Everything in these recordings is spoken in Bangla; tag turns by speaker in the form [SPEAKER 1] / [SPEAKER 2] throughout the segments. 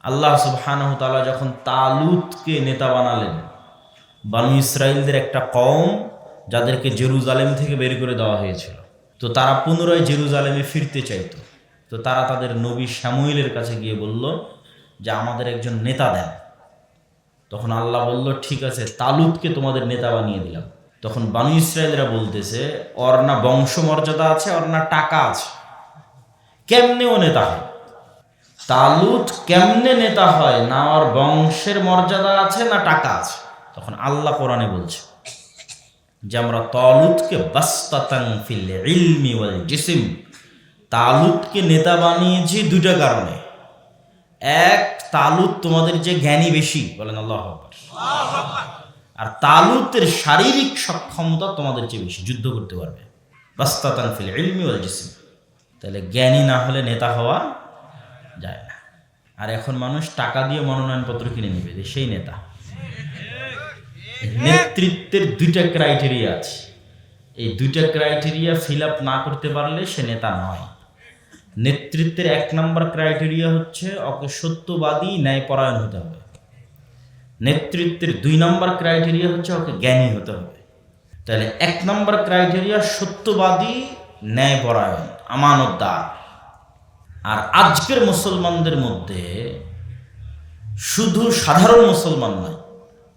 [SPEAKER 1] আল্লাহ সুবহানাহু ওয়া তাআলা যখন তালুতকে নেতা বানালেন, বনী ইসরাইলদের একটা কওম যাদেরকে জেরুজালেম থেকে বের করে দেওয়া হয়েছিল, তো তারা পুনরায় জেরুজালেমে ফিরতে চাইতো। তো তারা তাদের নবী শামুয়েলের কাছে গিয়ে বলল যে আমাদের একজন নেতা দেন। তখন আল্লাহ বলল, ঠিক আছে, তালুতকে তোমাদের নেতা বানিয়ে দিলাম। তখন বনী ইসরাইলরা বলতেছে, ওর না বংশমর্যাদা আছে, ওর না টাকা আছে, কেমনে ও নেতা হয়? তালুত কেমনে নেতা হয়? না ওর বংশের মর্যাদা আছে, না টাকা আছে। তখন আল্লাহ কোরআনে বলছে যে আমরা তালুতকে বাসতাতান ফিল ইলমি ওয়াল জিসম, তালুতকে নেতা বানিয়েছি দুইটা কারণে। এক, তালুত তোমাদের যে জ্ঞানী বেশি, বলেন আল্লাহু আকবার। আর তালুতের শারীরিক সক্ষমতা তোমাদের চেয়ে বেশি, যুদ্ধ করতে পারবে। বাসতাতান ফিল ইলমি ওয়াল জিসম। তাহলে জ্ঞানী না হলে নেতা হওয়া যায় না। আর এখন মানুষ টাকা দিয়ে মনোনয়নপত্র কিনে নিবে, সেই নেতা। নেতৃত্বের দুইটা ক্রাইটেরিয়া আছে, এই দুইটা ক্রাইটেরিয়া ফিল আপ না করতে পারলে সে নেতা নয়। নেতৃত্বের 1 নম্বর ক্রাইটেরিয়া হচ্ছে ওকে সত্যবাদী, ন্যায়পরায়ণ হতে হবে। নেতৃত্বের 2 নম্বর ক্রাইটেরিয়া হচ্ছে ওকে জ্ঞানী হতে হবে। তাহলে 1 নম্বর ক্রাইটেরিয়া সত্যবাদী, ন্যায়পরায়ণ, আমানতদার। আর আজকের মুসলমানদের মধ্যে শুধু সাধারণ মুসলমান নয়,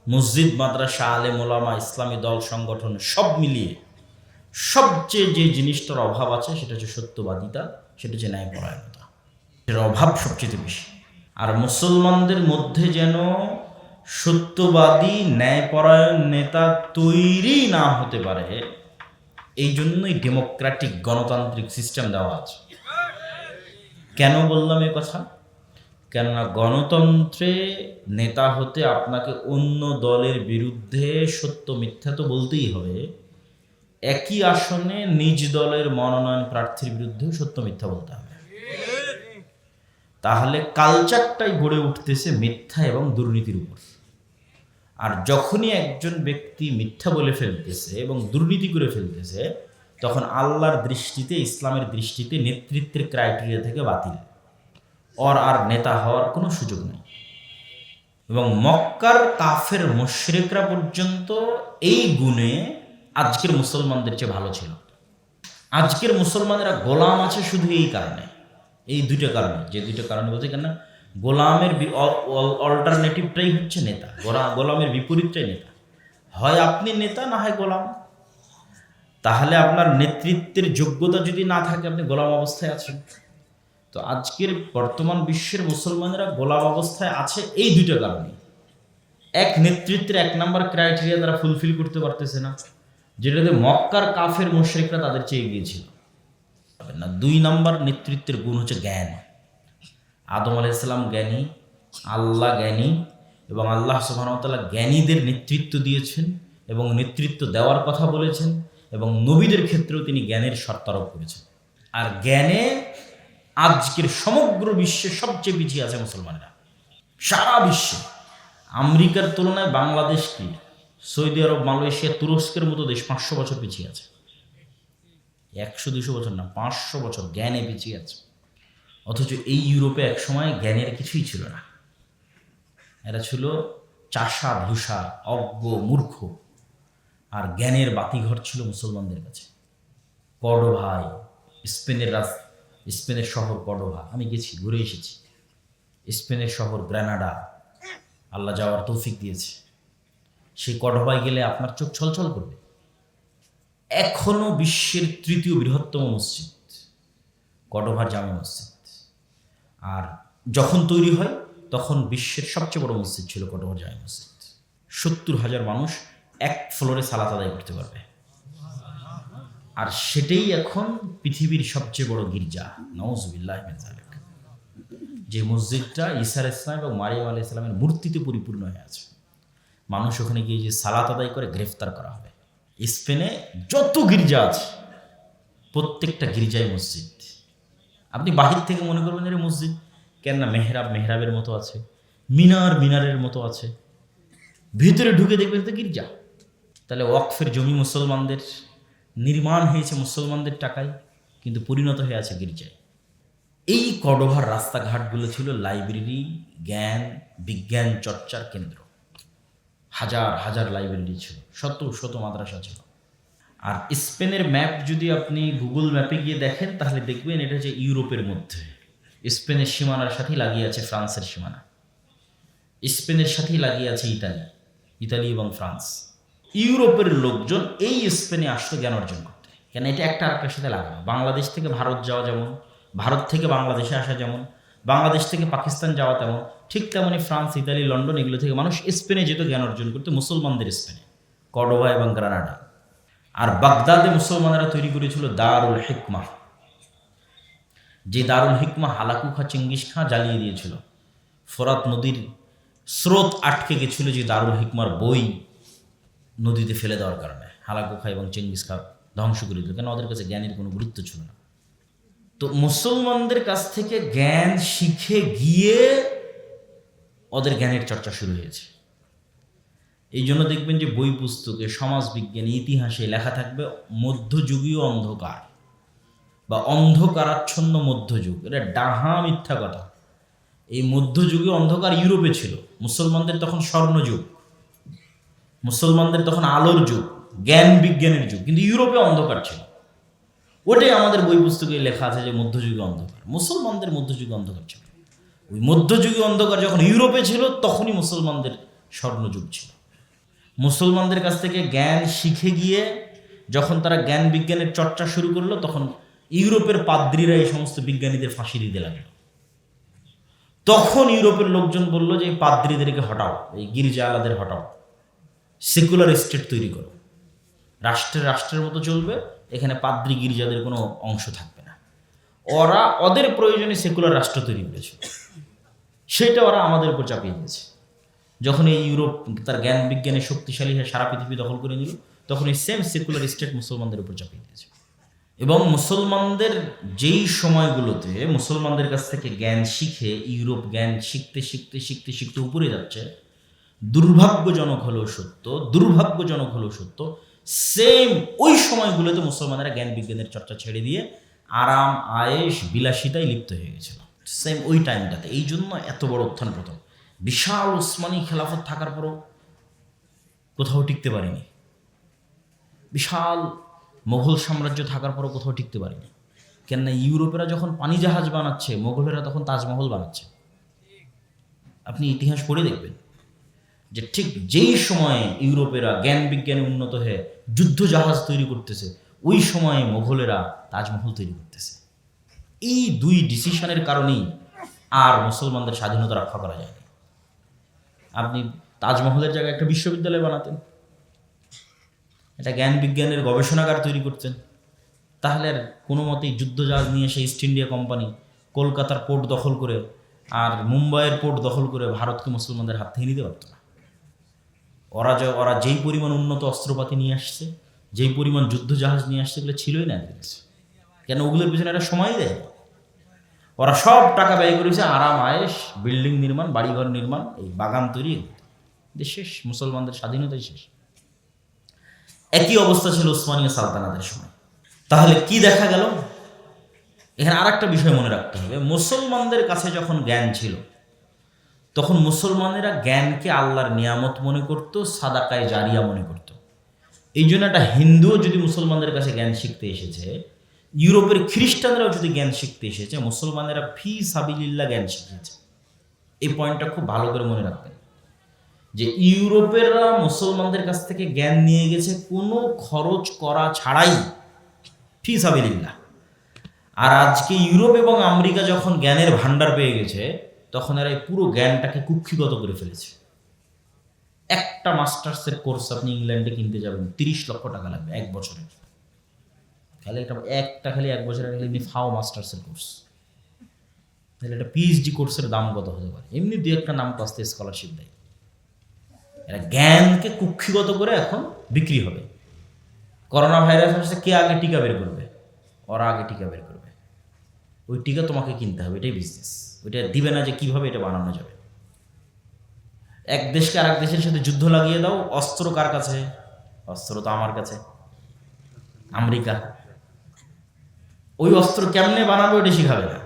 [SPEAKER 1] মসজিদ, মাদ্রাসা, আলেম ওলামা, ইসলামী দল সংগঠন সব মিলিয়ে সবচেয়ে যে জিনিসটার অভাব আছে সেটা হচ্ছে সত্যবাদিতা, সেটা হচ্ছে ন্যায়পরায়ণতা। এর অভাব সবচেয়ে বেশি। আর মুসলমানদের মধ্যে যেন সত্যবাদী, ন্যায়পরায়ণ নেতা তৈরি না হতে পারে, এই জন্যই ডেমোক্রেটিক গণতান্ত্রিক সিস্টেম দেওয়া আছে। কেন বললাম এ কথা? কেননা গণতন্ত্রে নেতা হতে আপনাকে অন্য দলের বিরুদ্ধে সত্য মিথ্যা তো বলতেই হবে, একই আসনে নিজ দলের মনোনয়ন প্রার্থীর বিরুদ্ধেও সত্য মিথ্যা বলতে হবে। তাহলে কালচারটাই গড়ে উঠতেছে মিথ্যা এবং দুর্নীতির উপর। আর যখনই একজন ব্যক্তি মিথ্যা বলে ফেলতেছে এবং দুর্নীতি করে ফেলতেছে, তখন আল্লাহর দৃষ্টিতে, ইসলামের দৃষ্টিতে নেতৃত্বের ক্রাইটেরিয়া থেকে বাতিল, ওর আর নেতা হওয়ার কোনো সুযোগ নেই। এবং মক্কার কাফের মুশরিকরা পর্যন্ত এই গুণে আজকের মুসলমানদের চেয়ে ভালো ছিল। আজকের মুসলমানেরা গোলাম আছে শুধু এই কারণে, এই দুইটা কারণে। যে দুইটা কারণে বলতে কেন, গোলামের অল্টারনেটিভটাই হচ্ছে নেতা, গোলামের বিপরীতটাই নেতা। হয় আপনি নেতা, না হয় গোলাম। তাহলে আপনার নেতৃত্বের যোগ্যতা যদি না থাকে, আপনি গোলাম অবস্থায় আছেন। তো আজকের বর্তমান বিশ্বের মুসলমানেরা গোলাম অবস্থায় আছে এই দুইটা কারণে। এক, নেতৃত্বের 1 নম্বর ক্রাইটেরিয়া তারা ফুলফিল করতে পারতেছে না, যেটাতে মক্কার কাফের মুশরিকরা তাদের চেয়ে এগিয়েছিল না। 2 নম্বর নেতৃত্বের গুণ হচ্ছে জ্ঞান। আদম আলাইহিস সালাম জ্ঞানী, আল্লাহ জ্ঞানী, এবং আল্লাহ সুবহানাহু ওয়া তাআলা জ্ঞানীদের নেতৃত্ব দিয়েছেন এবং নেতৃত্ব দেওয়ার কথা বলেছেন, এবং নবীদের ক্ষেত্রেও তিনি জ্ঞানের শর্ত আরোপ করেছেন। আর জ্ঞানে আজকের সমগ্র বিশ্বে সবচেয়ে পিছিয়ে আছে মুসলমানরা। সারা বিশ্বে আমেরিকার তুলনায় বাংলাদেশ কি, সৌদি আরব, মালয়েশিয়া, তুরস্কের মতো দেশ 500 বছর পিছিয়ে আছে। 100-200 বছর না, 500 বছর জ্ঞানে পিছিয়ে আছে। অথচ এই ইউরোপে একসময় জ্ঞানের কিছুই ছিল না। এরা ছিল চাষা ভুষা, অজ্ঞ, মূর্খ। আর জ্ঞানের বাতিঘর ছিল মুসলমানদের কাছে। কর্ডোভায়, স্পেনের শহর কর্ডোভা, আমি গেছি, ঘুরে এসেছি। স্পেনের শহর গ্রানাডা, আল্লাহ যাওয়ার তৌফিক দিয়েছে। সেই কর্ডোভায় গেলে আপনার চোখ ছলছল করবে। এখনো বিশ্বের 3য় বৃহত্তম মসজিদ কর্ডোভার জামে মসজিদ। আর যখন তৈরি হয় তখন বিশ্বের সবচেয়ে বড় মসজিদ ছিল কর্ডোভার জামে মসজিদ। 70,000 মানুষ এক ফ্লোরে সালাত আদায় করতে পারবে। আর সেটাই এখন পৃথিবীর সবচেয়ে বড় গির্জা, নাউজুবিল্লাহি মিন যালিক। যে মসজিদটা ঈসা আলাইহিস সালাম এবং মারিয়াম আলাইহিস সালামের মূর্তিতে পরিপূর্ণ হয়ে আছে। মানুষ ওখানে গিয়ে যে সালাত আদায় করে গ্রেফতার করা হবে। স্পেনে যত গির্জা আছে প্রত্যেকটা গির্জায় মসজিদ। আপনি বাহির থেকে মনে করবেন যে মসজিদ, কেন না মেহরাবের মতো আছে, মিনারের মতো আছে। ভিতরে ঢুকে দেখবেন তো গির্জা। তাহলে ওয়াকফের জমি মুসলমানদের, নির্মাণ হয়েছে মুসলমানদের টাকায়, কিন্তু পরিণত হয়ে আছে গির্জায়। এই কর্ডোভার রাস্তাঘাটগুলো ছিল লাইব্রেরি, জ্ঞান বিজ্ঞান চর্চার কেন্দ্র। হাজার হাজার লাইব্রেরি ছিল, শত শত মাদ্রাসা ছিল। আর স্পেনের ম্যাপ যদি আপনি গুগল ম্যাপে গিয়ে দেখেন তাহলে দেখবেন এটা হচ্ছে ইউরোপের মধ্যে। স্পেনের সীমানার সাথেই লাগিয়ে আছে ফ্রান্সের সীমানা, স্পেনের সাথেই লাগিয়ে আছে ইতালি এবং ফ্রান্স। ইউরোপের লোকজন এই স্পেনে আসতো জ্ঞান অর্জন করতে, কেন এটা একটা আরেকটার সাথে লাগানো। বাংলাদেশ থেকে ভারত যাওয়া যেমন, ভারত থেকে বাংলাদেশে আসা যেমন, বাংলাদেশ থেকে পাকিস্তান যাওয়া তেমন, ঠিক তেমনি ফ্রান্স, ইতালি, লন্ডন এগুলো থেকে মানুষ স্পেনে যেত জ্ঞান অর্জন করতে, মুসলমানদের স্পেনে, কর্ডোবা এবং গ্রানাডা। আর বাগদাদে মুসলমানেরা তৈরি করেছিল দারুল হিকমা, যে দারুল হিকমা হালাকু খাঁ চেঙ্গিস খাঁ জ্বালিয়ে দিয়েছিল। ফোরাত নদীর স্রোত আটকে গেছিল যে দারুল হিকমার বই নদীতে ফেলে দেওয়ার কারণে হালাকু খাঁ এবং চেঙ্গিস খাঁ ধ্বংস করে দিল, কেন ওদের কাছে জ্ঞানের কোনো গুরুত্ব ছিল না। তো মুসলমানদের কাছ থেকে জ্ঞান শিখে গিয়ে ওদের জ্ঞানের চর্চা শুরু হয়েছে। এই জন্য দেখবেন যে বই পুস্তকে, সমাজ বিজ্ঞানে, ইতিহাসে লেখা থাকবে মধ্যযুগীয় অন্ধকার বা অন্ধকারাচ্ছন্ন মধ্যযুগ। এটা ডাহা মিথ্যা কথা। এই মধ্যযুগীয় অন্ধকার ইউরোপে ছিল, মুসলমানদের তখন স্বর্ণযুগ, মুসলমানদের তখন আলোর যুগ, জ্ঞান বিজ্ঞানের যুগ, কিন্তু ইউরোপে অন্ধকার ছিল। ওটাই আমাদের বই পুস্তকে লেখা আছে যে মধ্যযুগীয় অন্ধকার। মুসলমানদের মধ্যযুগীয় অন্ধকার ছিল। ওই মধ্যযুগীয় অন্ধকার যখন ইউরোপে ছিল তখনই মুসলমানদের স্বর্ণযুগ ছিল। মুসলমানদের কাছ থেকে জ্ঞান শিখে গিয়ে যখন তারা জ্ঞান বিজ্ঞানের চর্চা শুরু করলো, তখন ইউরোপের পাদ্রীরা এই সমস্ত বিজ্ঞানীদের ফাঁসি দিতে লাগলো। তখন ইউরোপের লোকজন বলল যে এই পাদ্রীদেরকে হটাও, এই গির্জা আলাদের হটাও, সেকুলার স্টেট তৈরি করো, রাষ্ট্রের মতো চলবে, এখানে পাদ্রী গির্জাদের কোনো অংশ থাকবে না। ওরা ওদের প্রয়োজনে সেকুলার রাষ্ট্র তৈরি করেছিল, সেটা ওরা আমাদের উপর চাপিয়ে দিয়েছে। যখন এই ইউরোপ তার জ্ঞান বিজ্ঞানে শক্তিশালী হয়ে সারা পৃথিবী দখল করে নিল, তখন এই সেম সেকুলার স্টেট মুসলমানদের উপর চাপিয়ে দিয়েছে। এবং মুসলমানদের যেই সময়গুলোতে মুসলমানদের কাছ থেকে জ্ঞান শিখে ইউরোপ জ্ঞান শিখতে শিখতে শিখতে শিখতে উপরে যাচ্ছে, দুর্ভাগ্যজনক হলেও সত্য, সেম ওই সময়গুলোতে মুসলমানেরা জ্ঞান বিজ্ঞানের চর্চা ছেড়ে দিয়ে আরাম আয়েশ বিলাসিতায় লিপ্ত হয়ে গেছিল, সেম ওই টাইমটাতে। এই জন্য এত বড় উত্থান পতন। বিশাল উসমানী খেলাফত থাকার পরও কোথাও টিকতে পারেনি, বিশাল মোগল সাম্রাজ্য থাকার পরও কোথাও টিকতে পারেনি। কেননা ইউরোপেরা যখন পানি জাহাজ বানাচ্ছে, মোগলেরা তখন তাজমহল বানাচ্ছে। আপনি ইতিহাস পড়ে দেখবেন যে ঠিক যেই সময়ে ইউরোপেরা জ্ঞান বিজ্ঞানে উন্নত হয়ে যুদ্ধ জাহাজ তৈরি করতেছে, ওই সময়ে মোগলেরা তাজমহল তৈরি করতেছে। এই দুই ডিসিশনের কারণেই আর মুসলমানদের স্বাধীনতা রক্ষা করা যায়নি। আপনি তাজমহলের জায়গায় একটা বিশ্ববিদ্যালয় বানাতেন, এটা জ্ঞান বিজ্ঞানের গবেষণাগার তৈরি করতেন, তাহলে আর কোনো মতেই যুদ্ধজাহাজ নিয়ে এসে ইস্ট ইন্ডিয়া কোম্পানি কলকাতার পোর্ট দখল করে আর মুম্বাইয়ের পোর্ট দখল করে ভারতকে মুসলমানদের হাত থেকে নিতে পারত না। ওরা যেই পরিমাণ উন্নত অস্ত্রপাতি নিয়ে আসছে, যেই পরিমাণ যুদ্ধজাহাজ নিয়ে আসছে, এগুলো ছিলই না এদের কাছে। কেন? ওগুলোর পিছনে একটা সময় দেয়। ওরা সব টাকা ব্যয় করেছে আরাম আয়েশ, বিল্ডিং নির্মাণ, বাড়িঘর নির্মাণ, এই বাগান তৈরি, দেশ শেষ, মুসলমানদের স্বাধীনতাই শেষ। একই অবস্থা ছিল উসমানীয় সালতানাতের সময়। তাহলে কি দেখা গেল? এখানে আর একটা বিষয় মনে রাখতে হবে, মুসলমানদের কাছে যখন জ্ঞান ছিল তখন মুসলমানেরা জ্ঞানকে আল্লাহর নিয়ামত মনে করত, সাদাকায়ে জারিয়া মনে করত। এই জন্য একটা হিন্দুও যদি মুসলমানদের কাছে জ্ঞান শিখতে এসেছে, ইউরোপের খ্রিস্টানরাও যদি জ্ঞান শিখতে এসেছে, মুসলমানেরা ফি সাবিলিল্লাহ জ্ঞান শিখেছে। এই পয়েন্টটা খুব ভালো করে মনে রাখবেন যে ইউরোপেররা মুসলমানদের কাছ থেকে জ্ঞান নিয়ে গেছে কোনো খরচ করা ছাড়াই, ফি সাবিলিল্লাহ। আর আজকে ইউরোপ এবং আমেরিকা যখন জ্ঞানের ভান্ডার পেয়ে গেছে, তখন এরা এই পুরো জ্ঞানটাকে কুক্ষিগত করে ফেলেছে। একটা মাস্টার্সের কোর্স আপনি ইংল্যান্ডে কিনতে যাবেন 30 লক্ষ টাকা লাগবে এক বছরের। খালি খালি এক বছরের এমনি ফাও মাস্টার্সের কোর্স, তাহলে একটা পিএইচডি কোর্সের দাম কত হতে পারে? এমনি দু একটা নাম কাস্তে স্কলারশিপ দেয়। এরা জ্ঞানকে কুক্ষিগত করে এখন বিক্রি হবে। করোনা ভাইরাস আসছে, কে আগে টিকা বের করবে? ওরা আগে টিকা বের করবে, ওই টিকা তোমাকে কিনতে হবে, এটাই বিজনেস। ওইটা দিবে না যে কিভাবে এটা বানানো যাবে। এক দেশকে আর এক দেশের সাথে যুদ্ধ লাগিয়ে দাও, অস্ত্র কার কাছে? অস্ত্র তো আমার কাছে, আমেরিকা। ওই অস্ত্র কেমনে বানাবে ওটা শিখাবে না,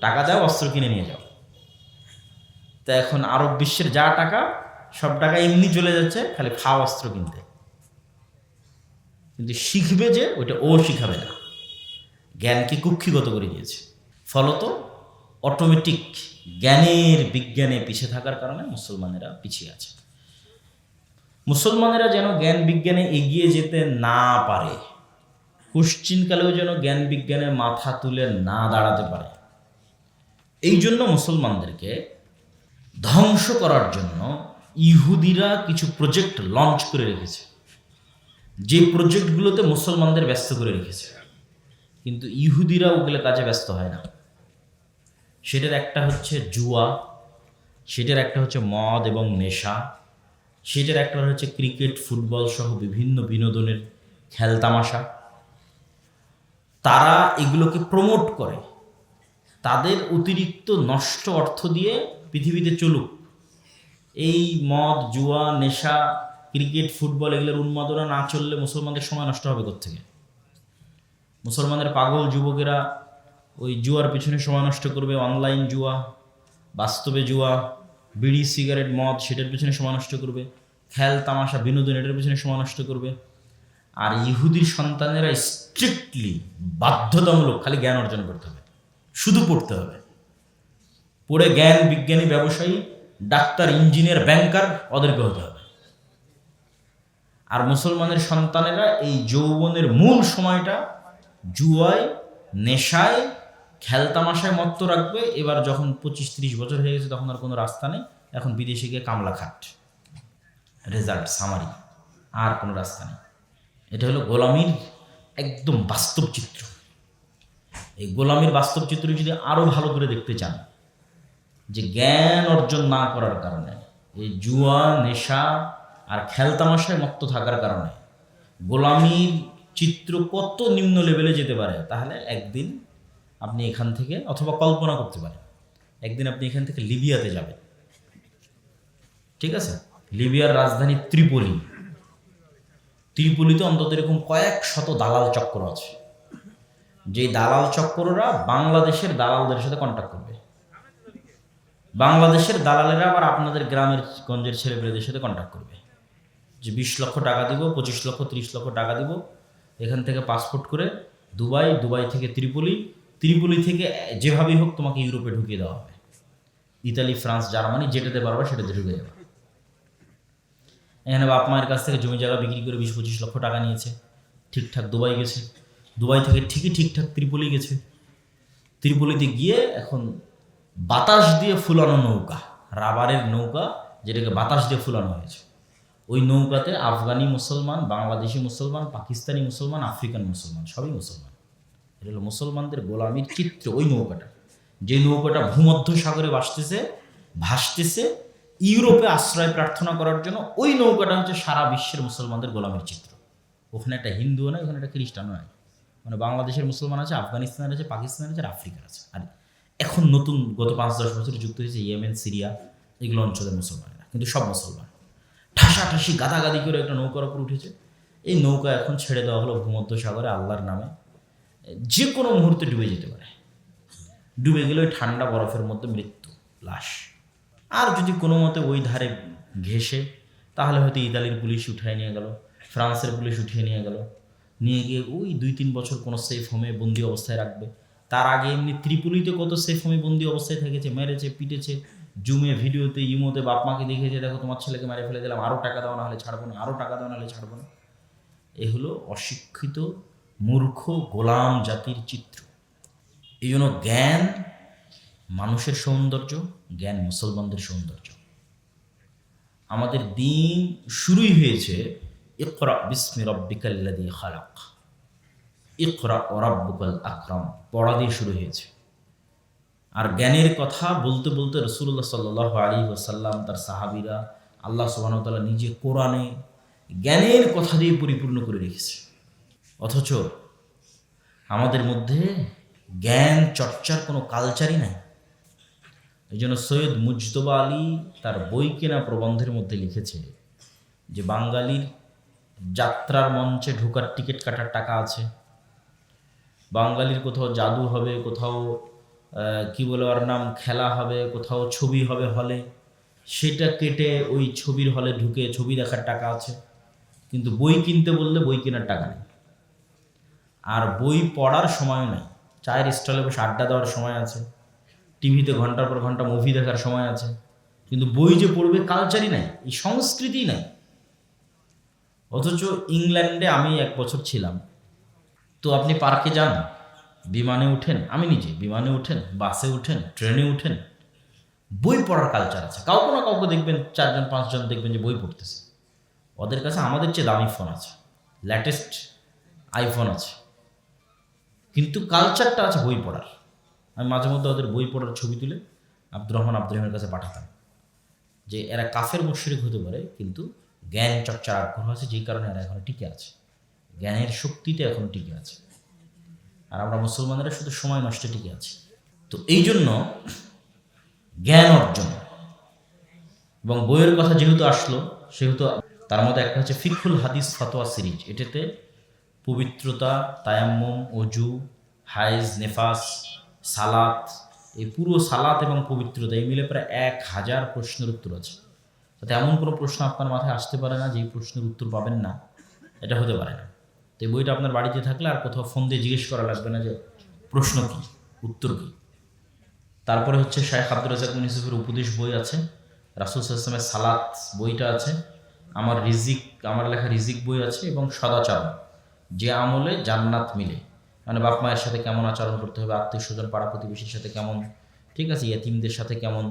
[SPEAKER 1] টাকা দাও, অস্ত্র কিনে নিয়ে যাও। তা এখন আরব বিশ্বের যা টাকা, সব টাকা এমনি চলে যাচ্ছে খালি খাওয়া অস্ত্র কিনতে। কিন্তু শিখবে যে ওইটা ও শিখাবে না, জ্ঞানকে কুক্ষিগত করে দিয়েছে। ফলত অটোমেটিক জ্ঞানের বিজ্ঞানে পিছিয়ে থাকার কারণে মুসলমানেরা পিছিয়ে আছে। মুসলমানেরা যেন জ্ঞান বিজ্ঞানে এগিয়ে যেতে না পারে, কোশ্চিনকালেও যেন জ্ঞান বিজ্ঞানে মাথা তুলে না দাঁড়াতে পারে, এই জন্য মুসলমানদেরকে ধ্বংস করার জন্য ইহুদিরা কিছু প্রজেক্ট লঞ্চ করে রেখেছে, যে প্রজেক্টগুলোতে মুসলমানদের ব্যস্ত করে রেখেছে। কিন্তু ইহুদিরা ওগুলো কাজে ব্যস্ত হয় না। সেটার একটা হচ্ছে জুয়া, সেটার একটা হচ্ছে মদ এবং নেশা, সেটার একটা হচ্ছে ক্রিকেট, ফুটবল সহ বিভিন্ন বিনোদনের খেলতামাশা। তারা এগুলোকে প্রমোট করে, তাদের অতিরিক্ত নষ্ট অর্থ দিয়ে পৃথিবীতে চলুক। এই মদ, জুয়া, নেশা, ক্রিকেট, ফুটবল এগুলোর উন্মাদনা না চললে মুসলমানদের সময় নষ্ট হবে কোত্থেকে? মুসলমানের পাগল যুবকেরা ওই জুয়ার পিছনে সময় নষ্ট করবে, অনলাইন জুয়া, বাস্তবে জুয়া, বিড়ি, সিগারেট, মদ সেটার পিছনে সময় নষ্ট করবে, খেল তামাশা, বিনোদন এটার পিছনে সময় নষ্ট করবে। আর ইহুদির সন্তানেরা স্ট্রিক্টলি বাধ্যতামূলক খালি জ্ঞান অর্জন করতে হবে, শুধু পড়তে হবে, পড়ে জ্ঞান বিজ্ঞানী, ব্যবসায়ী, ডাক্তার, ইঞ্জিনিয়ার, ব্যাংকার ওদেরকে হতে হবে। আর মুসলমানের সন্তানেরা এই যৌবনের মূল সময়টা জুয়ায়, নেশায়, খেলতামাশায় মত্ত রাখবে। এবার যখন 25-30 বছর হয়ে গেছে তখন আর কোনো রাস্তা নেই, এখন বিদেশে গিয়ে কামলা খাট, রেজাল্ট সামারি, আর কোনো রাস্তা নেই। এটা হলো গোলামির একদম বাস্তব চিত্র। এই গোলামির বাস্তব চিত্র যদি আরও ভালো করে দেখতে চান, যে জ্ঞান অর্জন না করার কারণে, এই জুয়া, নেশা আর খেলতামাশায় মত্ত থাকার কারণে গোলামির চিত্র কত নিম্ন লেভেলে যেতে পারে, তাহলে একদিন আপনি এখান থেকে, অথবা কল্পনা করতে পারেন, একদিন আপনি এখান থেকে লিবিয়াতে যাবেন। ঠিক আছে, লিবিয়ার রাজধানী ত্রিপোলি। ত্রিপোলিতে অন্তত এরকম কয়েক শত দালাল চক্র আছে, যে দালাল চক্ররা বাংলাদেশের দালালদের সাথে কন্ট্যাক্ট করবে। বাংলাদেশের দালালেরা আবার আপনাদের গ্রামের গঞ্জের ছেলেপেলেদের সাথে কন্ট্যাক্ট করবে, যে 20 লক্ষ টাকা দিব, 25 লক্ষ, 30 লক্ষ টাকা দিব, এখান থেকে পাসপোর্ট করে দুবাই, দুবাই থেকে ত্রিপোলি, ত্রিপোলি থেকে যেভাবেই হোক তোমাকে ইউরোপে ঢুকিয়ে দেওয়া হবে। ইতালি, ফ্রান্স, জার্মানি যেটাতে পারবে সেটাতে ঢুকে যাবে। এখানে বাপ মায়ের কাছ থেকে জমি জায়গা বিক্রি করে 20-25 লক্ষ টাকা নিয়েছে, ঠিকঠাক দুবাই গেছে, দুবাই থেকে ঠিকঠাক ত্রিপোলি গেছে, ত্রিপোলিতে গিয়ে এখন বাতাস দিয়ে ফুলানো নৌকা, রাবারের নৌকা যেটাকে বাতাস দিয়ে ফুলানো হয়েছে, ওই নৌকাতে আফগানি মুসলমান, বাংলাদেশি মুসলমান, পাকিস্তানি মুসলমান, আফ্রিকান মুসলমান, সবই মুসলমান। এটা হলো মুসলমানদের গোলামির চিত্র। ওই নৌকাটা, যে নৌকাটা ভূমধ্য সাগরে ভাসতেছে ইউরোপে আশ্রয় প্রার্থনা করার জন্য, ওই নৌকাটা হচ্ছে সারা বিশ্বের মুসলমানদের গোলামির চিত্র। ওখানে একটা হিন্দুও নয়, ওখানে একটা খ্রিস্টানও নয়, মানে বাংলাদেশের মুসলমান আছে, আফগানিস্তানের আছে, পাকিস্তানের আছে, আর আফ্রিকার আছে। আর এখন নতুন গত 5-10 বছরে যুক্ত হয়েছে ইয়েমেন, সিরিয়া, এগুলো অঞ্চলের মুসলমানেরা, কিন্তু সব মুসলমান। ঠাসাঠাসি গাদাগাদি করে একটা নৌকার উপর উঠেছে। এই নৌকা এখন ছেড়ে দেওয়া হলো ভূমধ্য সাগরে আল্লাহর নামে, যে কোনো মুহূর্তে ডুবে যেতে পারে। ডুবে গেলে ওই ঠান্ডা বরফের মধ্যে মৃত্যু, লাশ। আর যদি কোনো মতে ওই ধারে ঘেসে, তাহলে হয়তো ইতালির পুলিশ উঠিয়ে নিয়ে গেল, ফ্রান্সের পুলিশ উঠিয়ে নিয়ে গেল, নিয়ে গিয়ে ওই 2-3 বছর কোনো সেফ হোমে বন্দি অবস্থায় রাখবে। তার আগে এমনি ত্রিপুলিতে কত সেফ হোমে বন্দি অবস্থায় থেকেছে, মেরেছে, পিটেছে, জুমে, ভিডিওতে, ইমোতে বাপ মাকে দেখেছে, দেখো তোমার ছেলেকে মেরে ফেলে দিলাম, আরও টাকা দেওয়া না হলে ছাড়বো না, আরও টাকা দেওয়া না হলে ছাড়বো না। এ হলো অশিক্ষিত মূর্খ গোলাম জাতির চিত্র। এই জন্য জ্ঞান মানুষের সৌন্দর্য, জ্ঞান মুসলমানদের সৌন্দর্য। আমাদের দিন শুরুই হয়েছে ইকরা বিসমি রাব্বিকাল্লাযী খালাক, ইকরা ওয়া রাব্বুকাল আকরাম, পড়া দিয়ে শুরু হয়েছে। আর জ্ঞানের কথা বলতে বলতে রাসূলুল্লাহ সাল্লাল্লাহু আলাইহি ওয়াসাল্লাম, তার সাহাবীরা, আল্লাহ সুবহানাহু ওয়া তাআলা নিজে কোরআনে জ্ঞানের কথা দিয়ে পরিপূর্ণ করে রেখেছে। অথচ আমাদের মধ্যে জ্ঞান চর্চার কোনো কালচারই নাই। এই জন্য সৈয়দ মুজতবা আলী তার বই কেনা প্রবন্ধের মধ্যে লিখেছে যে বাঙালির যাত্রার মঞ্চে ঢোকার টিকিট কাটার টাকা আছে, বাঙালির কোথাও জাদু হবে, কোথাও কি বলে ওর নাম, খেলা হবে, কোথাও ছবি হবে হলে, সেটা কেটে ওই ছবির হলে ঢুকে ছবি দেখার টাকা আছে, কিন্তু বই কিনতে বললে বই কেনার টাকা নেই, আর বই পড়ার সময়ও নেই। চায়ের স্টলে বসে আড্ডা দেওয়ার সময় আছে, টিভিতে ঘন্টার পর ঘন্টা মুভি দেখার সময় আছে, কিন্তু বই যে পড়বে কালচারই নাই, এই সংস্কৃতি নাই। অথচ ইংল্যান্ডে আমি 1 বছর ছিলাম, তো আপনি পার্কে যান, বিমানে উঠেন, আমি নিজে বিমানে উঠেন, বাসে উঠেন, ট্রেনে উঠেন, বই পড়ার কালচার আছে। কাউকে না কাউকে দেখবেন 4জন 5জন দেখবেন যে বই পড়তেছে। ওদের কাছে আমাদের চেয়ে দামি ফোন আছে, লেটেস্ট আইফোন আছে, কিন্তু কালচারটা আছে বই পড়ার। আমি মাঝে মধ্যে ওদের বই পড়ার ছবি তুলে আব্দুর রহিমের কাছে পাঠাতাম, যে এরা কাফের মুশরিক হতে পারে, কিন্তু জ্ঞান চর্চার আগ্রহ আছে, যেই কারণে এরা এখন টিকে আছে, জ্ঞানের শক্তিতে এখন টিকে আছে। আর আমরা মুসলমানেরা শুধু সময় নষ্টে টিকে আছি। তো এই জন্য জ্ঞান অর্জন এবং বইয়ের কথা যেহেতু আসলো, সেহেতু তার মধ্যে একটা হচ্ছে ফিকহুল হাদিস ফতোয়া সিরিজ। এটাতে পবিত্রতা, তায়াম্মুম, অজু, হাইজ, নেফাস, সালাত, এই পুরো সালাত এবং পবিত্রতা এই মিলে প্রায় 1000 প্রশ্নের উত্তর আছে। তাতে এমন কোনো প্রশ্ন আপনার মাথায় আসতে পারে না যেই প্রশ্নের উত্তর পাবেন না, এটা হতে পারে না। তো এই বইটা আপনার বাড়িতে থাকলে আর কোথাও ফোন দিয়ে জিজ্ঞেস করা লাগবে না যে প্রশ্ন কী, উত্তর কী। তারপরে হচ্ছে শাইখ আব্দুর রাজ্জাক বিন ইউসুফের উপদেশ বই আছে, রাসূল সাল্লাল্লাহু আলাইহি ওয়াসাল্লামের সালাত বইটা আছে, আমার লেখা রিজিক বই আছে, এবং সদাচরণ, যে আমলে জান্নাত মিলে, মানে বাপ মায়ের সাথে কেমন আচরণ করতে হবে, আত্মীয় স্বজন পাড়া প্রতিবেশীর সাথে কেমন, ঠিক আছে, ইয়েতিমদের সাথে কেমন,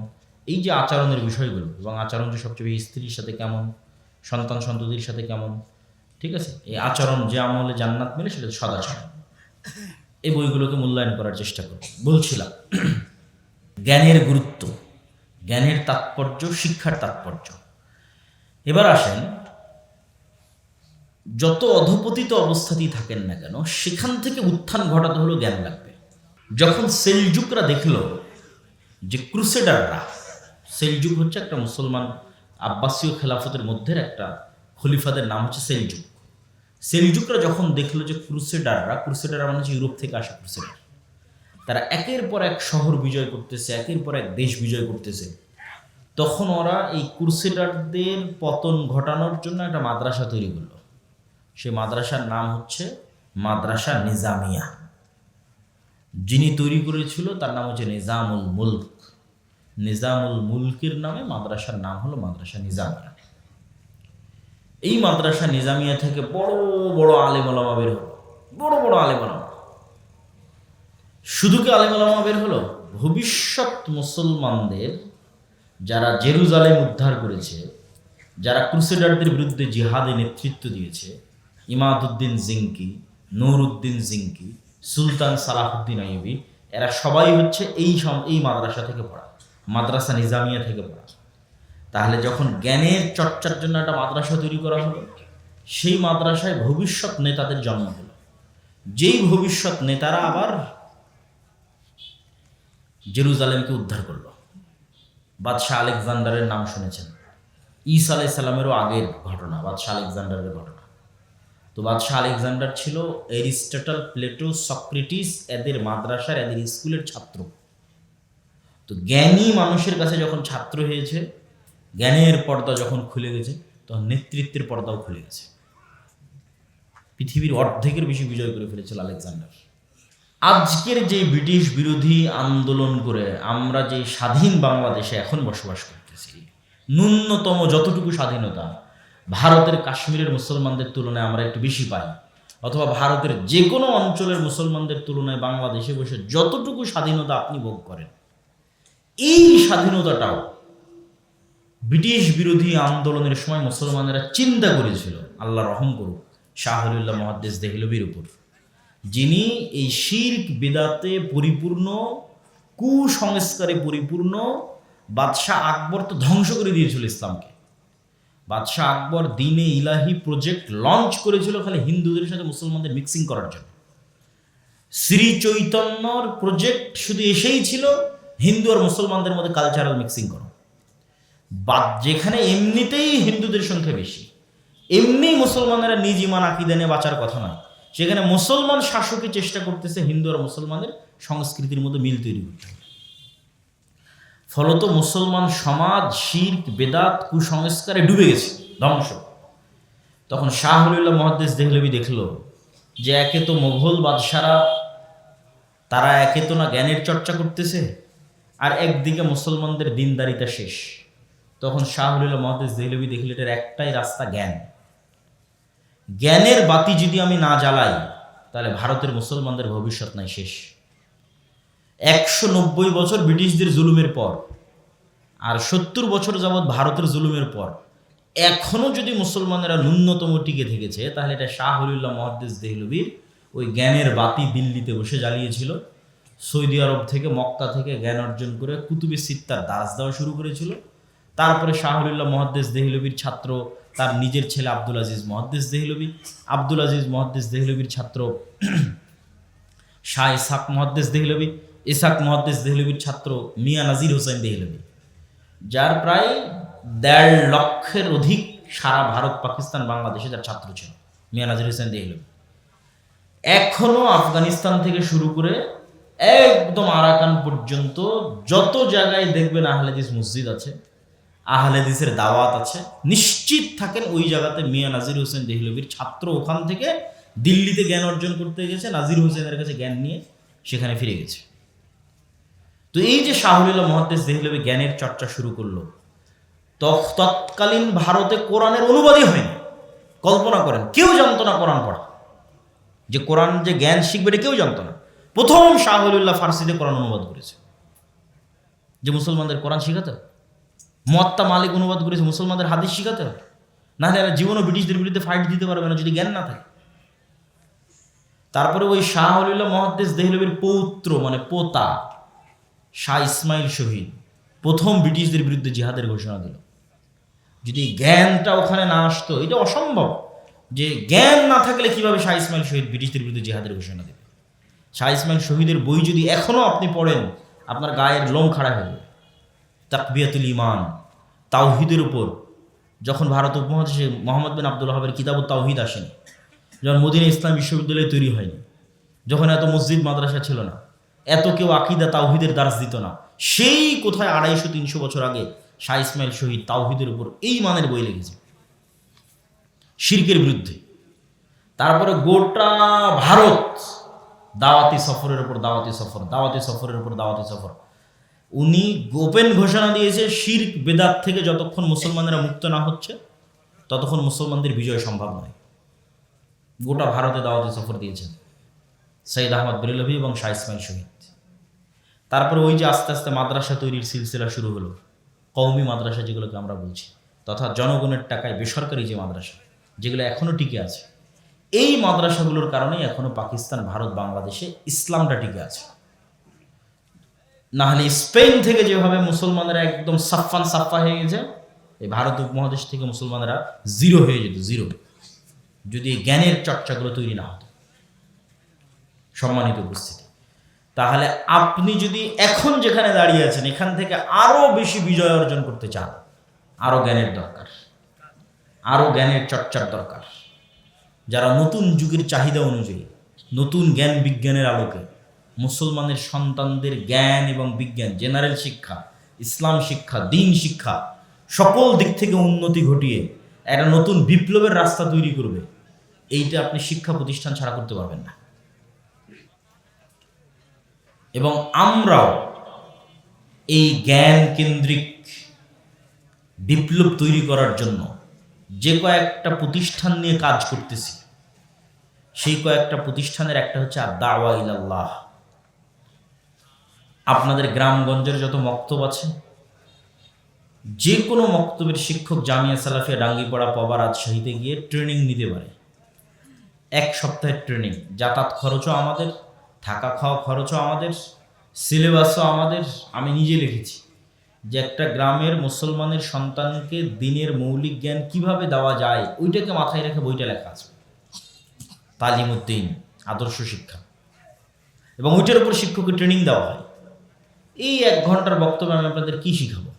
[SPEAKER 1] এই যে আচরণের বিষয়গুলো, এবং আচরণ যে সবচেয়ে বেশি স্ত্রীর সাথে কেমন, সন্তান সন্ততির সাথে কেমন, ঠিক আছে, এই আচরণ যে আমলে জান্নাত মিলে সেটা সদাচরণ। এই বইগুলোকে মূল্যায়ন করার চেষ্টা করব। বলছিলাম জ্ঞানের গুরুত্ব, জ্ঞানের তাৎপর্য, শিক্ষার তাৎপর্য। এবার আসেন, যত অধপতিত অবস্থাতেই থাকেন না কেন, সেখান থেকে উত্থান ঘটাতে হলো জ্ঞান লাগবে। যখন সেলজুকরা দেখল যে ক্রুসেডাররা, সেলজুক হচ্ছে একটা মুসলমান আব্বাসীয় খেলাফতের মধ্যে একটা খলিফাদের নাম হচ্ছে সেলজুক। সেলজুকরা যখন দেখলো যে ক্রুসেডাররা মানে হচ্ছে ইউরোপ থেকে আসা ক্রুসেডার, তারা একের পর এক শহর বিজয় করতেছে, একের পর এক দেশ বিজয় করতেছে, তখন ওরা এই ক্রুসেডারদের পতন ঘটানোর জন্য একটা মাদ্রাসা তৈরি করলো। সেই মাদ্রাসার নাম হচ্ছে মাদ্রাসা নিজামিয়া। যিনি তৈরি করেছিল তার নাম হচ্ছে নিজামুল মুলক। নিজামুল মুলকের নামে মাদ্রাসার নাম হলো মাদ্রাসা নিজামিয়া। এই মাদ্রাসা নিজামিয়া থেকে বড় বড় আলেম ওলামা বের হলো, বড় বড় আলেম ওলামা। শুধু কি আলেম ওলামা বের হলো? ভবিষ্যৎ মুসলমানদের যারা জেরুজালেম উদ্ধার করেছে, যারা ক্রুসেডারদের বিরুদ্ধে জিহাদে নেতৃত্ব দিয়েছে, ইমাদউদ্দিন জিঙ্কি, নুরউদ্দিন জিঙ্কি, সুলতান সালাহুদ্দিন আইয়ুবী, এরা সবাই হচ্ছে এই মাদ্রাসা থেকে পড়া, মাদ্রাসা নিজামিয়া থেকে পড়া। তাহলে যখন জ্ঞানের চর্চার জন্য একটা মাদ্রাসা তৈরি করা হলো, সেই মাদ্রাসায় ভবিষ্যৎ নেতাদের জন্ম হলো, যেই ভবিষ্যৎ নেতারা আবার জেরুজালেমকে উদ্ধার করলো। বাদশাহ আলেকজান্ডারের নাম শুনেছেন, ঈসা আলাইহিস সালামেরও আগের ঘটনা, বাদশাহ আলেকজান্ডারের ঘটনা। তো বাদশাহ আলেকজান্ডার ছিল এরিস্টটল, প্লেটো, সক্রেটিস এদের মাদ্রাসার, এদের স্কুলের ছাত্র। তো জ্ঞানী মানুষের কাছে যখন ছাত্র হয়েছে, জ্ঞানের পর্দা যখন খুলে গেছে, তখন নেতৃত্বের পর্দাও খুলে গেছে। পৃথিবীর অর্ধেকের বেশি বিজয় করে ফেলেছিল আলেকজান্ডার। আজকের যে ব্রিটিশ বিরোধী আন্দোলন করে আমরা যে স্বাধীন বাংলাদেশে এখন বসবাস করতেছি, ন্যূনতম যতটুকু স্বাধীনতা ভারতের কাশ্মীরের মুসলমানদের তুলনায় আমরা একটু বেশি পাই, অথবা ভারতের যে কোনো অঞ্চলের মুসলমানদের তুলনায় বাংলাদেশে বসে যতটুকু স্বাধীনতা আপনি ভোগ করেন, এই স্বাধীনতাটাও ব্রিটিশ বিরোধী আন্দোলনের সময় মুসলমানেরা চিন্তা করেছিল, আল্লাহ রহম করুক, শাহ ওলিউল্লাহ মুহাদ্দিস দেহলভির উপর, যিনি এই শিরক বিদআতে পরিপূর্ণ, কুসংস্কারে পরিপূর্ণ বাদশাহ আকবর তো ধ্বংস করে দিয়েছিল ইসলামকে। বাদশাহ আকবর দ্বীনে ইলাহি প্রজেক্ট লঞ্চ করেছিল খালি হিন্দুদের সাথে মুসলমানদের মিক্সিং করার জন্য। শ্রী চৈতন্যর প্রজেক্ট শুধু এসেই ছিল হিন্দু আর মুসলমানদের মধ্যে কালচারাল মিক্সিং করো। যেখানে এমনিতেই হিন্দুদের সংখ্যা বেশি, এমনি মুসলমানেরা নিজ ইমান আকীদা নিয়ে বাঁচার কথা নয়, সেখানে মুসলমান শাসকই চেষ্টা করতেছে হিন্দু আর মুসলমানের সংস্কৃতির মধ্যে মিল তৈরি করতে হবে। ফলত মুসলমান সমাজ শিরক বেদাত কুসংস্কারে ডুবে গেছে, ধ্বংস। তখন শাহ ওলিউল্লাহ মুহাদ্দিস দেহলভী দেখলো যে একে তো মোগল বাদশারা তারা একে তো না জ্ঞানের চর্চা করতেছে, আর একদিকে মুসলমানদের দিনদারিতা শেষ। তখন শাহ ওলিউল্লাহ মুহাদ্দিস দেহলভী দেখলো এটার একটাই রাস্তা, জ্ঞান। জ্ঞানের বাতি যদি আমি না জ্বালাই তাহলে ভারতের মুসলমানদের ভবিষ্যৎ নাই, শেষ। 190 বছর ব্রিটিশদের জুলুমের পর আর 70 বছর যাবৎ ভারতের জুলুমের পর এখনো যদি মুসলমানেরা ন্যূনতম টিকে থেকেছে, তাহলে এটা শাহ ওলিউল্লাহ মুহাদ্দিস দেহলভীর ওই জ্ঞানের বাতি দিল্লিতে বসে জ্বালিয়েছিল। সৌদি আরব থেকে মক্কা থেকে জ্ঞান অর্জন করে কুতুবে সিত্তার দাস দেওয়া শুরু করেছিল। তারপরে শাহ ওলিউল্লাহ মুহাদ্দিস দেহলভীর ছাত্র তার নিজের ছেলে আব্দুল আজিজ মুহাদ্দিস দেহলভী, আব্দুল আজিজ মুহাদ্দিস দেহলভীর ছাত্র শাহ ইসহাক মুহাদ্দিস দেহলভী, ইসহাক মুহাদ্দিস দেহলভীর ছাত্র মিয়া নাজির হোসেন দেহলভী, যার প্রায় 1.5 লক্ষের অধিক সারা ভারত পাকিস্তান বাংলাদেশে যার ছাত্র ছিল মিয়া নাজির হোসেন দেহলভী। এখনো আফগানিস্তান থেকে শুরু করে একদম আরাকান পর্যন্ত যত জায়গায় দেখবেন আহলে হাদিস মসজিদ আছে, আহলে হাদিসের দাওয়াত আছে, নিশ্চিত থাকেন ওই জায়গাতে মিয়া নাজির হোসেন দেহলভীর ছাত্র ওখান থেকে দিল্লিতে জ্ঞান অর্জন করতে গেছে, নাজির হোসেনের কাছে জ্ঞান নিয়ে সেখানে ফিরে গেছে। তো এই যে শাহ ওলিউল্লাহ মুহাদ্দিস দেহলভী জ্ঞানের চর্চা শুরু করলো, তৎকালীন ভারতে কোরআনের অনুবাদই হয়নি। কল্পনা করেন, কেউ জানতো না কোরআন পড়া, যে কোরআন যে জ্ঞান শিখবে এটা কেউ জানতো না। প্রথম শাহ ওলিউল্লাহ ফার্সিতে কোরআন অনুবাদ করেছে, যে মুসলমানদের কোরআন শিখাতে হবে। মুয়াত্তা মালিক অনুবাদ করেছে, মুসলমানদের হাদিস শিখাতে হবে, নাহলে এরা জীবনও ব্রিটিশদের বিরুদ্ধে ফাইট দিতে পারবে না যদি জ্ঞান না থাকে। তারপরে ওই শাহ ওলিউল্লাহ মুহাদ্দিস দেহলভীর পৌত্র মানে পোতা শাহ ইসমাইল শহীদ প্রথম ব্রিটিশদের বিরুদ্ধে জিহাদের ঘোষণা দিল। যদি জ্ঞানটা ওখানে না আসতো, এটা অসম্ভব যে জ্ঞান না থাকলে কিভাবে শাহ ইসমাইল শহীদ ব্রিটিশদের বিরুদ্ধে জিহাদের ঘোষণা দেবে। শাহ ইসমাইল শহীদের বই যদি এখনো আপনি পড়েন, আপনার গায়ের লোম খাড়া হয়ে যাবে। তাকবিয়াতুল ঈমান, তাওহীদের উপর, যখন ভারত উপমহাদেশে মোহাম্মদ বিন আব্দুল ওয়াহাবের কিতাবুত তাওহীদ আসেনি, যখন মদিনা ইসলাম বিশ্ববিদ্যালয় তৈরি হয়নি, যখন এত মসজিদ মাদ্রাসা ছিল না, এত কেউ আকীদা তাওহীদের দার্স দিত না, সেই কোথায় 250-300 বছর আগে শাহ ইসমাইল শহীদ তাওহীদের উপর এই মানের বই লিখেছে শিরকের বিরুদ্ধে। তারপরে গোটা ভারত দাওয়াতি সফরের উপর দাওয়াতি সফর, দাওয়াতি সফরের উপর দাওয়াতি সফর। উনি গোপেন ঘোষণা দিয়েছে শিরক বেদাত থেকে যতক্ষণ মুসলমানেরা মুক্ত না হচ্ছে ততক্ষণ মুসলমানদের বিজয় সম্ভব নয়। গোটা ভারতে দাওয়াতি সফর দিয়েছেন সৈয়দ আহমদ বেরেলভী এবং শাহ ইসমাইল শহীদ। তারপরে ওই যে আস্তে আস্তে মাদ্রাসা তৈরির সিলসিলা শুরু হলো, কওমি মাদ্রাসা যেগুলোকে আমরা বলছি, তথা জনগণের টাকায় বেসরকারি যে মাদ্রাসা, যেগুলো এখনও টিকে আছে। এই মাদ্রাসাগুলোর কারণেই এখনও পাকিস্তান, ভারত, বাংলাদেশে ইসলামটা টিকে আছে। নাহলে স্পেন থেকে যেভাবে মুসলমানেরা একদম সাফা হয়ে গেছে, এই ভারত উপমহাদেশ থেকে মুসলমানেরা জিরো হয়ে যেত, জিরো, যদি জ্ঞানের চর্চাগুলো তৈরি না হতো। সম্মানিত উপস্থিতি, তাহলে আপনি যদি এখন যেখানে দাঁড়িয়ে আছেন এখান থেকে আরো বেশি বিজয় অর্জন করতে চান, আরো জ্ঞানের দরকার, আরো জ্ঞানের চর্চার দরকার। যারা নতুন যুগের চাহিদা অনুযায়ী নতুন জ্ঞান বিজ্ঞানের আলোকে মুসলমানের সন্তানদের জ্ঞান এবং বিজ্ঞান, জেনারেল শিক্ষা, ইসলাম শিক্ষা, দিন শিক্ষা সকল দিক থেকে উন্নতি ঘটিয়ে একটা নতুন বিপ্লবের রাস্তা তৈরি করবে, এইটা আপনি শিক্ষা প্রতিষ্ঠান ছাড়া করতে পারবেন না। এবং আমরাও এই জ্ঞান কেন্দ্রিক বিপ্লব তৈরি করার জন্য যে কয়েকটা প্রতিষ্ঠান নিয়ে কাজ করতেছি, সেই কয়েকটা প্রতিষ্ঠানের একটা হচ্ছে আদ-দাওয়া ইলাল্লাহ। আপনাদের গ্রামগঞ্জের যত মক্তব আছে, যে কোনো মক্তবের শিক্ষক জামিয়া সালাফিয়া ডাঙ্গিপাড়া পবা রাজশাহীতে গিয়ে ট্রেনিং নিতে পারে। 1 সপ্তাহের ট্রেনিং, যাতায়াত খরচও আমাদের, থাকা খাওয়া খরচও আমাদের, সিলেবাসও আমাদের। আমি নিজে লিখেছি যে একটা গ্রামের মুসলমানের সন্তানকে দিনের মৌলিক জ্ঞান কিভাবে দেওয়া যায়, ওইটাকে মাথায় রেখে বইটা লেখা আছে, তালিমউদ্দিন, আদর্শ শিক্ষা। এবং ওইটার উপর শিক্ষকের ট্রেনিং দেওয়া হয়। এই 1 ঘন্টার বক্তব্যে আমি আপনাদের কী শিখাবো?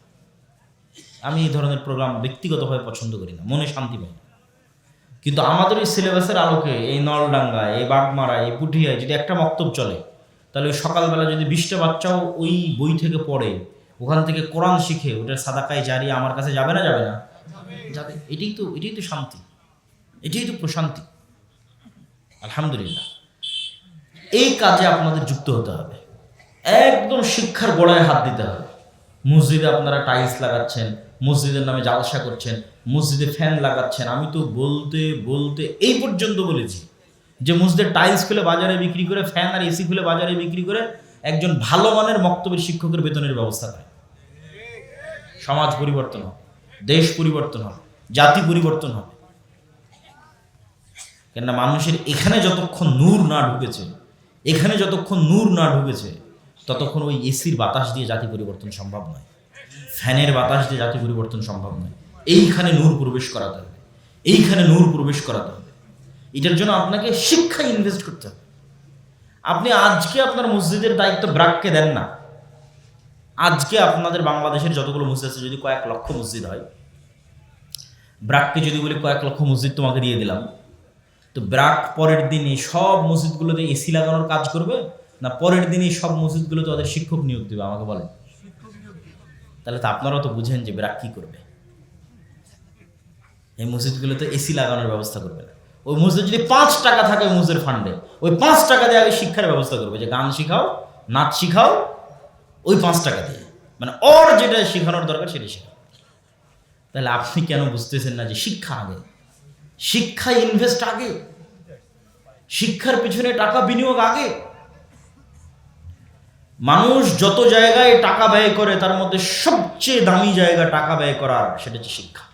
[SPEAKER 1] আমি এই ধরনের প্রোগ্রাম ব্যক্তিগতভাবে পছন্দ করি না, মনে শান্তি পাই না। কিন্তু আমাদের এই সিলেবাসের আলোকে এই নলডাঙ্গায়, এই বাগমারায়, এই পুঠিয়ায় যদি একটা মক্তব চলে, তাহলে ওই সকালবেলা যদি 20টা বাচ্চাও ওই বই থেকে পড়ে, ওখান থেকে কোরআন শিখে, ওটার সাদাকায় জারিয়া আমার কাছে যাবে না? যাবে না? যাবে। এটাই তো শান্তি, এটাই তো প্রশান্তি। আলহামদুলিল্লাহ, এই কাজে আপনাদের যুক্ত হতে হবে, একদম শিক্ষার গোড়ায় হাত দিতে হবে। মসজিদে আপনারা টাইলস লাগাচ্ছেন, মসজিদের নামে জালসা করছেন, মসজিদে ফ্যান লাগাচ্ছেন। আমি তো বলতে বলতে এই পর্যন্ত বলেছি যে মসজিদের টাইলস খুলে বাজারে বিক্রি করে, ফ্যান আর এসি খুলে বাজারে বিক্রি করে একজন ভালো মানের মক্তবের শিক্ষকের বেতনের ব্যবস্থা করে। সমাজ পরিবর্তন হবে, দেশ পরিবর্তন হবে, জাতি পরিবর্তন হবে। কেননা মানুষের এখানে যতক্ষণ নূর না ঢুকেছে, ততক্ষণ ওই এসির বাতাস দিয়ে জাতি পরিবর্তন সম্ভব নয়, ফ্যানের বাতাস দিয়ে জাতি পরিবর্তন সম্ভব নয়। এইখানে নূর প্রবেশ করাতে হবে, এটার জন্য আপনাকে শিক্ষায় ইনভেস্ট করতে হবে। আপনি আজকে আপনার মসজিদের দায়িত্ব ব্রাককে দেন না। আজকে আপনাদের বাংলাদেশের যতগুলো মসজিদ আছে, যদি কয়েক লক্ষ মসজিদ হয়, ব্রাককে যদি বলি কয়েক লক্ষ মসজিদ তোমাকে দিয়ে দিলাম, তো ব্রাক পরের দিনে সব মসজিদগুলোতে এসি লাগানোর কাজ করবে, না পরের দিনই সব মসজিদগুলোতে ওদের শিক্ষক নিয়োগ দেবে? আমাকে বলেন। তাহলে তো আপনারাও তো বুঝেন যে ব্রাক কি করবে। এই মসজিদগুলোতে এসি লাগানোর ব্যবস্থা করবে না। ওই মসজিদ যদি 5 টাকা থাকে ওই মসজিদের ফান্ডে, ওই 5 টাকা দিয়ে আগে শিক্ষার ব্যবস্থা করবে, যে গান শিখাও, নাচ শিখাও, ওই 5 টাকা দিয়ে, মানে ওর যেটা শেখানোর দরকার সেটা শেখাও। তাহলে আপনি কেন বুঝতেছেন না যে শিক্ষা আগে, শিক্ষা ইনভেস্ট আগে, শিক্ষার পিছনে টাকা বিনিয়োগ আগে। মানুষ যত জায়গায় টাকা ব্যয় করে তার মধ্যে সবচেয়ে দামি জায়গা টাকা ব্যয় করার, সেটা হচ্ছে শিক্ষা,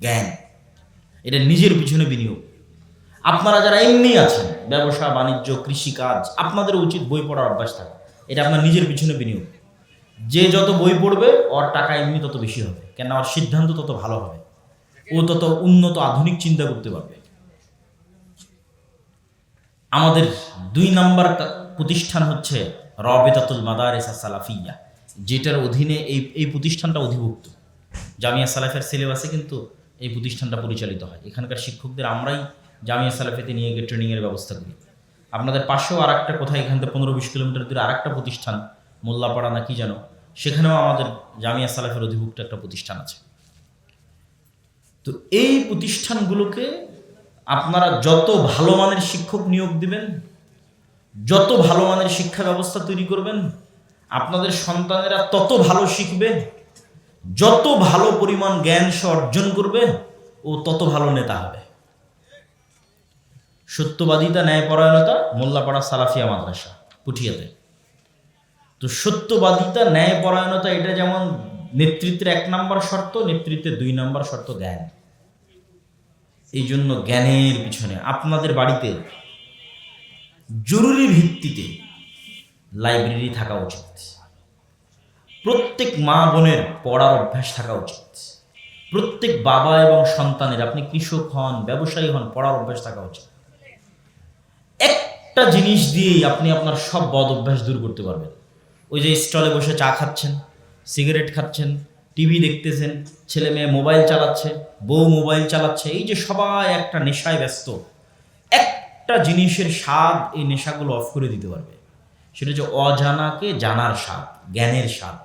[SPEAKER 1] জ্ঞান। এটা নিজের পিছনে বিনিয়োগ। আপনারা যারা এমনি আছেন, ব্যবসা বাণিজ্য, কৃষিকাজ, আপনাদের উচিত বই পড়ার অভ্যাস থাকে। এটা আপনার নিজের পিছনে বিনিয়োগ। যে যত বই পড়বে ওর টাকা এমনি তত বেশি হবে, কেন ওর সিদ্ধান্ত তত ভালো হবে, ও তত উন্নত আধুনিক চিন্তা করতে পারবে। আমাদের 2 নাম্বার প্রতিষ্ঠান হচ্ছে রাবিতাতুল মাদারিস সালাফিয়া, যেটার অধীনে এই প্রতিষ্ঠানটা অধিভুক্ত। জামিয়া সালাফের সিলেবাসে কিন্তু এই প্রতিষ্ঠানটা পরিচালিত হয়। এখানকার শিক্ষকদের আমরাই জামিয়া সালাফিতে নিয়ে গিয়ে ট্রেনিংয়ের ব্যবস্থা করি। আপনাদের পাশেও আর একটা কোথায়, এখান থেকে 15-20 কিলোমিটার দূরে আর একটা প্রতিষ্ঠান, মোল্লাপাড়া না কি যেন, সেখানেও আমাদের জামিয়া সালাফের অধিভুক্ত একটা প্রতিষ্ঠান আছে। তো এই প্রতিষ্ঠানগুলোকে আপনারা যত ভালো মানের শিক্ষক নিয়োগ দিবেন, যত ভালো মানের শিক্ষা ব্যবস্থা তৈরি করবেন, আপনাদের সন্তানেরা তত ভালো শিখবে। যত ভালো পরিমাণ জ্ঞান সে অর্জন করবে, ও তত ভালো নেতা হবে। সত্যবাদিতা, ন্যায়পরায়ণতা, মোল্লাপাড়া সালাফিয়া মাদ্রাসা পুঠিয়াতে। তো সত্যবাদিতা, ন্যায়পরায়ণতা, এটা যেমন নেতৃত্বের 1 নাম্বার শর্ত, নেতৃত্বের 2 নাম্বার শর্ত জ্ঞান। এই জন্য জ্ঞানের পিছনে আপনাদের বাড়িতে জরুরি ভিত্তিতে লাইব্রেরি থাকা উচিত। প্রত্যেক মা বোনের পড়ার অভ্যাস থাকা উচিত। প্রত্যেক বাবা এবং সন্তানের, আপনি কৃষক হন, ব্যবসায়ী হন, পড়ার অভ্যাস থাকা উচিত। একটা জিনিস দিয়েই আপনি আপনার সব বদ অভ্যাস দূর করতে পারবেন। ওই যে স্টলে বসে চা খাচ্ছেন, সিগারেট খাচ্ছেন, টিভি দেখতেছেন, ছেলে মেয়ে মোবাইল চালাচ্ছে, বউ মোবাইল চালাচ্ছে, এই যে সবাই একটা নেশায় ব্যস্ত, একটা জিনিসের স্বাদ এই নেশাগুলো অফ করে দিতে পারবে। সেটা হচ্ছে অজানাকে জানার স্বাদ, জ্ঞানের স্বাদ।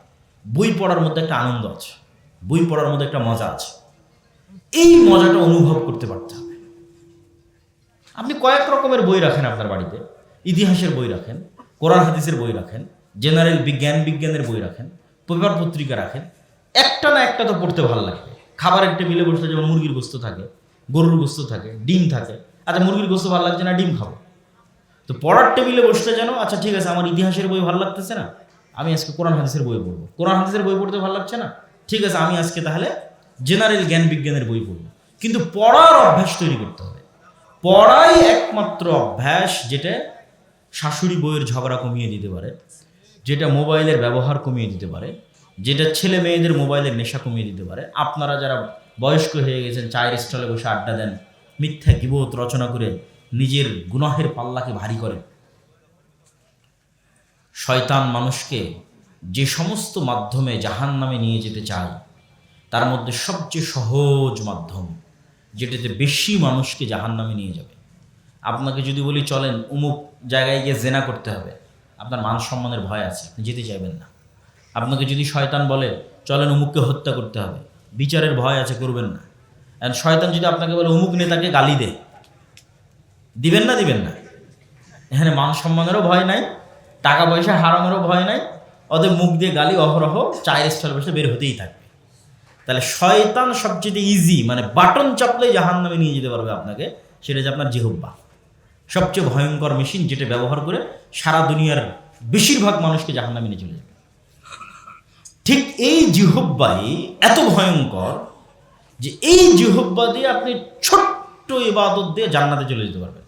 [SPEAKER 1] বই পড়ার মধ্যে একটা আনন্দ আছে, বই পড়ার মধ্যে একটা মজা আছে। এই মজাটা অনুভব করতে পারতে হবে। আপনি কয়েক রকমের বই রাখেন আপনার বাড়িতে, ইতিহাসের বই রাখেন, কোরআন হাদিসের বই রাখেন, জেনারেল বিজ্ঞানের বই রাখেন, পেপার পত্রিকা রাখেন, একটা না একটা তো পড়তে ভালো লাগবে। খাবারের টেবিলে বসলে যেমন মুরগির গোস্ত থাকে, গরুর গোস্ত থাকে, ডিম থাকে, আচ্ছা মুরগির গোস্ত ভালো লাগছে না, ডিম খাবো। তো পড়ার টেবিলে বসতে যেন, আচ্ছা ঠিক আছে আমার ইতিহাসের বই ভালো লাগতেছে না, আমি আজকে কোরআন হাদিসের বই পড়বো। কোরআন হাদিসের বই পড়তে ভালো লাগছে না, ঠিক আছে আমি আজকে তাহলে জেনারেল বিজ্ঞানের বই পড়বো। কিন্তু পড়ার অভ্যাস তৈরি করতে হবে। পড়াই একমাত্র অভ্যাস যেটা শাশুড়ি বইয়ের ঝগড়া কমিয়ে দিতে পারে, যেটা মোবাইলের ব্যবহার কমিয়ে দিতে পারে, যেটা ছেলে মেয়েদের মোবাইলের নেশা কমিয়ে দিতে পারে। আপনারা যারা বয়স্ক হয়ে গেছেন, চায়ের স্টলে বসে আড্ডা দেন, মিথ্যা গীবত রচনা করে নিজের গুনাহের পাল্লাকে ভারী করেন। শয়তান মানুষকে যে সমস্ত মাধ্যমে জাহান্নামে নিয়ে যেতে চায়, তার মধ্যে সবচেয়ে সহজ মাধ্যম, যেটাতে বেশি মানুষকে জাহান্নামে নিয়ে যাবে। আপনাকে যদি বলি চলেন অমুক জায়গায় গিয়ে জেনা করতে হবে, আপনার মান সম্মানের ভয় আছে, আপনি যেতে চাইবেন না। আপনাকে যদি শয়তান বলে চলেন অমুককে হত্যা করতে হবে, বিচারের ভয় আছে, করবেন না। আর শয়তান যদি আপনাকে বলে অমুক নেতাকে গালি দে, দিবেন না? দিবেন না। এখানে মান সম্মানেরও ভয় নাই, টাকা পয়সা হারানোরও ভয় নাই, ওদের মুখ দিয়ে গালি অহরহ চায়ের স্থলে বসে বের হতেই থাকবে। তাহলে শয়তান সবচেয়ে ইজি, মানে বাটন চাপলেই জাহান্নামে নিয়ে যেতে পারবে আপনাকে, সেটা যে আপনার জিহ্বা। সবচেয়ে ভয়ঙ্কর মেশিন, যেটা ব্যবহার করে সারা দুনিয়ার বেশিরভাগ মানুষকে জাহান্নামে নিয়ে চলে যাবে। ঠিক এই জিহ্বাই এত ভয়ঙ্কর যে এই জিহ্বা দিয়ে আপনি ছোট্ট ইবাদত দিয়ে জান্নাতে চলে যেতে পারবেন।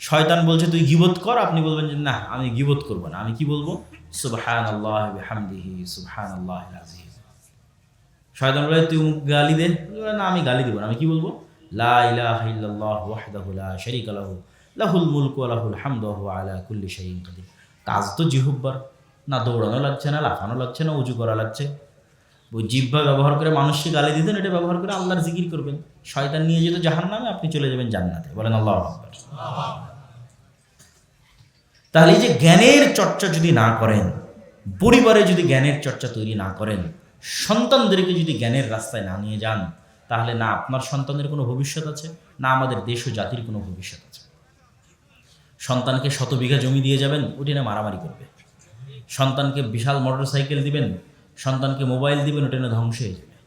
[SPEAKER 1] শয়তান বলছে তুই গীবত কর, আপনি বলবেন যে না আমি গীবত করব না, আমি কি বলবো? সুবহানাল্লাহি ওয়া বিহামদিহি সুবহানাল্লাহিল আযীম। শয়তান বলে তুই গালি দে, না আমি গালি দিব না, আমি কি বলবো? লা ইলাহা ইল্লাল্লাহু ওয়াহদাহু লা শারীকা লাহু লাহুল মুলকু ওয়া লাহুল হামদু ওয়া হুয়া আলা কুল্লি শাইইন কাদির। কাজ তো জিহ্বার, না দৌড়ানো লাগছে, না লাফানো লাগছে, না উজু করা লাগছে। ওই জিহ্বা ব্যবহার করে মানুষকে গালি দিতেন, এটা ব্যবহার করে আল্লাহর জিকির করবেন। শয়তান নিয়ে যেত জাহান্নামে, আপনি চলে যাবেন জান্নাতে। বলেন আল্লাহু আকবার। তাহলে এই যে জ্ঞানের চর্চা যদি না করেন, পরিবারে যদি জ্ঞানের চর্চা তৈরি না করেন, সন্তানদেরকে যদি জ্ঞানের রাস্তায় না নিয়ে যান, তাহলে না আপনার সন্তানের কোনো ভবিষ্যৎ আছে, না আমাদের দেশ ও জাতির কোনো ভবিষ্যৎ আছে। সন্তানকে 100 বিঘা জমি দিয়ে যাবেন, ওটি না মারামারি করবে। সন্তানকে বিশাল মোটরসাইকেল দিবেন, সন্তানকে মোবাইল দিবেন, ওটা না ধ্বংস হয়ে যাবে।